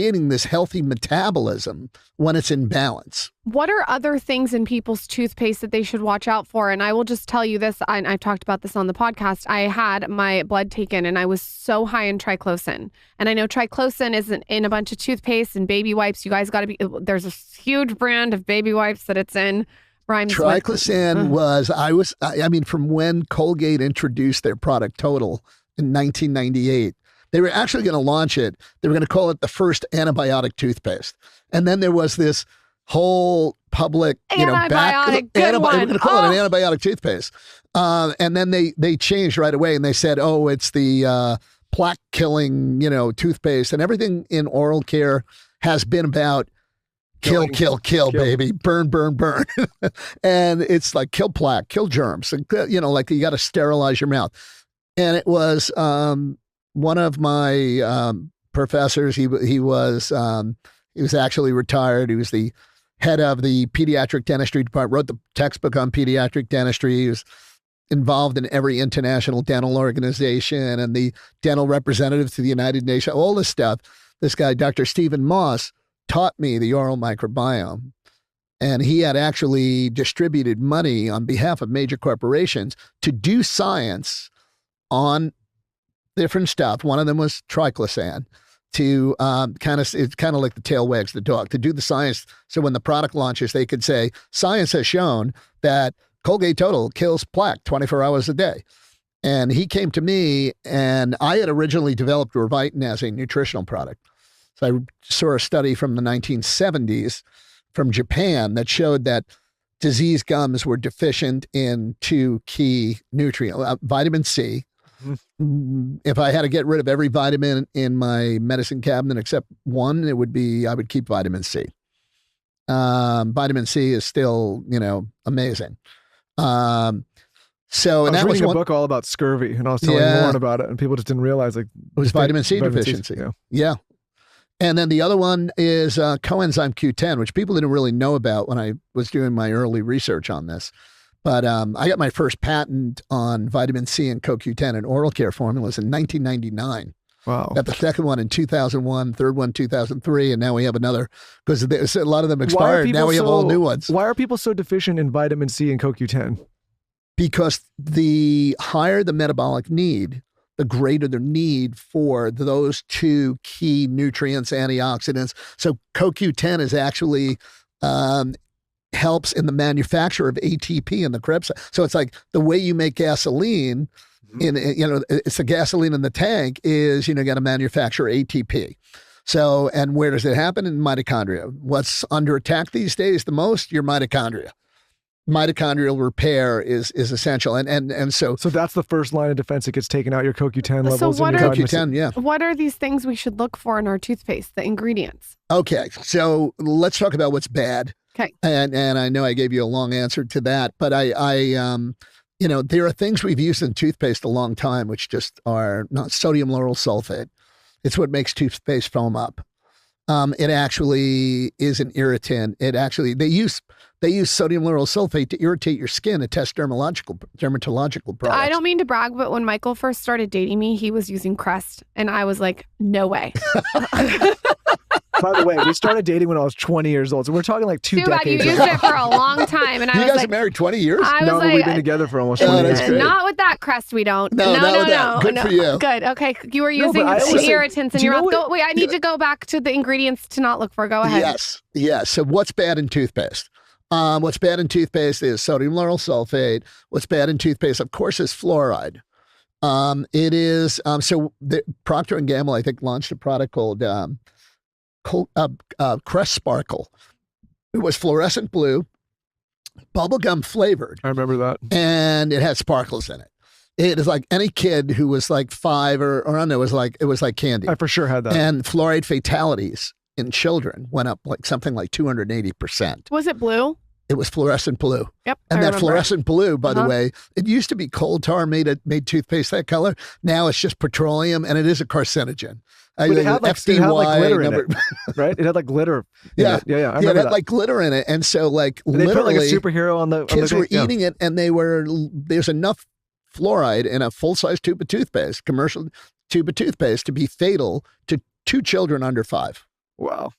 creating this healthy metabolism when it's in balance. What are other things in people's toothpaste that they should watch out for? And I will just tell you this, and I've talked about this on the podcast. I had my blood taken and I was so high in triclosan. And I know triclosan isn't in a bunch of toothpaste and baby wipes. You guys got to be, there's a huge brand of baby wipes that it's in. Triclosan from when Colgate introduced their product Total in 1998, they were actually going to launch it. They were going to call it the first antibiotic toothpaste. And then there was this whole public, They were going to call it an antibiotic toothpaste. And then they changed right away and they said, oh, it's the plaque killing, toothpaste, and everything in oral care has been about kill, baby, burn. And it's like kill plaque, kill germs, and, like you got to sterilize your mouth. And it was, one of my professors, he was actually retired. He was the head of the pediatric dentistry department, wrote the textbook on pediatric dentistry. He was involved in every international dental organization and the dental representative to the United Nations, all this stuff. This guy, Dr. Stephen Moss, taught me the oral microbiome. And he had actually distributed money on behalf of major corporations to do science on different stuff. One of them was triclosan, to it's kind of like the tail wags the dog, to do the science. So when the product launches, they could say, science has shown that Colgate Total kills plaque 24 hours a day. And he came to me, and I had originally developed Revitin as a nutritional product. So I saw a study from the 1970s from Japan that showed that diseased gums were deficient in two key nutrients, vitamin C. If I had to get rid of every vitamin in my medicine cabinet except one, I would keep vitamin C. Vitamin C is still, amazing. I was reading a book all about scurvy, and I was telling Lauren about it, and people just didn't realize it was vitamin C deficiency. Yeah. And then the other one is coenzyme Q10, which people didn't really know about when I was doing my early research on this. But I got my first patent on vitamin C and CoQ10 and oral care formulas in 1999. Wow. Got the second one in 2001, third one 2003, and now we have another, because a lot of them expired. Now we have all new ones. Why are people so deficient in vitamin C and CoQ10? Because the higher the metabolic need, the greater the need for those two key nutrients, antioxidants. So CoQ10 is actually helps in the manufacture of ATP in the Krebs. So it's like the way you make gasoline, it's the gasoline in the tank is, got to manufacture ATP. So, and where does it happen? In mitochondria. What's under attack these days the most? Your mitochondria. Mitochondrial repair is essential. And so that's the first line of defense. It gets taken out, your CoQ10 levels. So what are CoQ10, yeah. What are these things we should look for in our toothpaste, the ingredients? Okay. So let's talk about what's bad. Okay. And I know I gave you a long answer to that, but there are things we've used in toothpaste a long time, which just are not sodium lauryl sulfate. It's what makes toothpaste foam up. It actually is an irritant. They use sodium lauryl sulfate to irritate your skin to test dermatological products. I don't mean to brag, but when Michael first started dating me, he was using Crest, and I was like, no way. By the way, we started dating when I was 20 years old, so we're talking like two decades. You used it for a long time, and you guys are married 20 years? No, but we've been together for almost 20 years. Not with that Crest, we don't. No. Good for you. Good. Okay, you were using irritants in your mouth. Wait, I need to go back to the ingredients to not look for. Go ahead. Yes. So what's bad in toothpaste? What's bad in toothpaste is sodium lauryl sulfate. What's bad in toothpaste, of course, is fluoride. It is Procter & Gamble, I think, launched a product called Crest Sparkle. It was fluorescent blue, bubblegum flavored. I remember that. And it had sparkles in it. It is like any kid who was like 5 or I don't know, it was like candy. I for sure had that. And fluoride fatalities in children went up like something like 280%. Was it blue? It was fluorescent blue. Yep. And that fluorescent blue, by the way, it used to be coal tar made toothpaste that color. Now it's just petroleum, and it is a carcinogen. But it had like glitter in it, right? It had like glitter. Yeah. I remember it had that. like glitter in it. And so like and they put like a superhero on the kids were eating it, and there's enough fluoride in a full-size tube of toothpaste, commercial tube of toothpaste, to be fatal to 2 children under 5. Wow.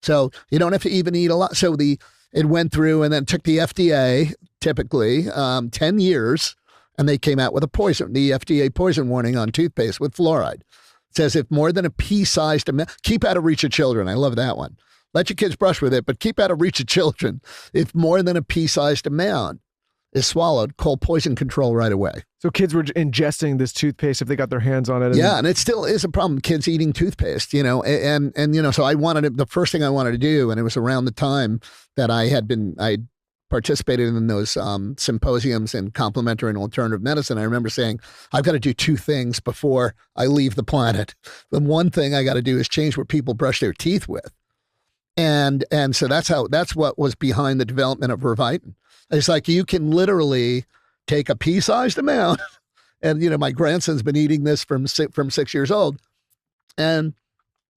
So you don't have to even eat a lot. So it went through and then took the FDA, typically 10 years, and they came out with the FDA poison warning on toothpaste with fluoride. It says if more than a pea-sized amount, keep out of reach of children. I love that one. Let your kids brush with it, but keep out of reach of children. If more than a pea-sized amount is swallowed, call poison control right away. So kids were ingesting this toothpaste if they got their hands on it. Yeah, and it still is a problem. Kids eating toothpaste, and so the first thing I wanted to do, and it was around the time that I participated in those symposiums in complementary and alternative medicine. I remember saying, I've got to do two things before I leave the planet. The one thing I got to do is change what people brush their teeth with. And so that's what was behind the development of Revitin. It's like you can literally take a pea-sized amount, and my grandson's been eating this from 6 years old, and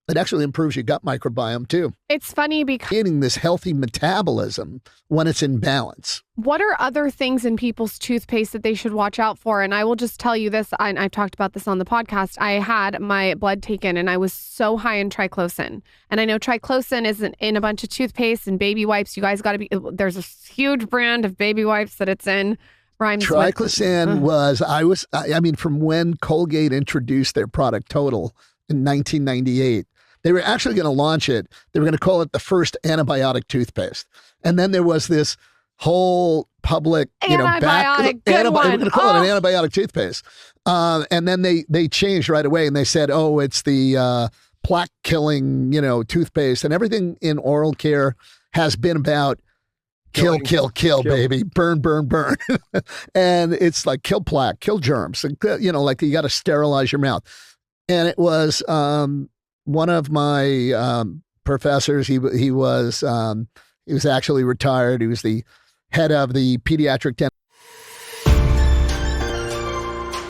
it actually improves your gut microbiome too. It's funny because eating this healthy metabolism when it's in balance. What are other things in people's toothpaste that they should watch out for? And I will just tell you this, I've talked about this on the podcast. I had my blood taken and I was so high in triclosan. And I know triclosan isn't in a bunch of toothpaste and baby wipes. You guys got to be, there's a huge brand of baby wipes that it's in. Triclosan from when Colgate introduced their product Total in 1998, they were actually going to launch it. They were going to call it the first antibiotic toothpaste. And then there was this whole public, they were going to call it an antibiotic toothpaste. And then they changed right away and they said, it's the plaque killing, toothpaste, and everything in oral care has been about kill, baby, burn. And it's like kill plaque, kill germs, and like you got to sterilize your mouth. And it was one of my professors. He was actually retired. He was the head of the pediatric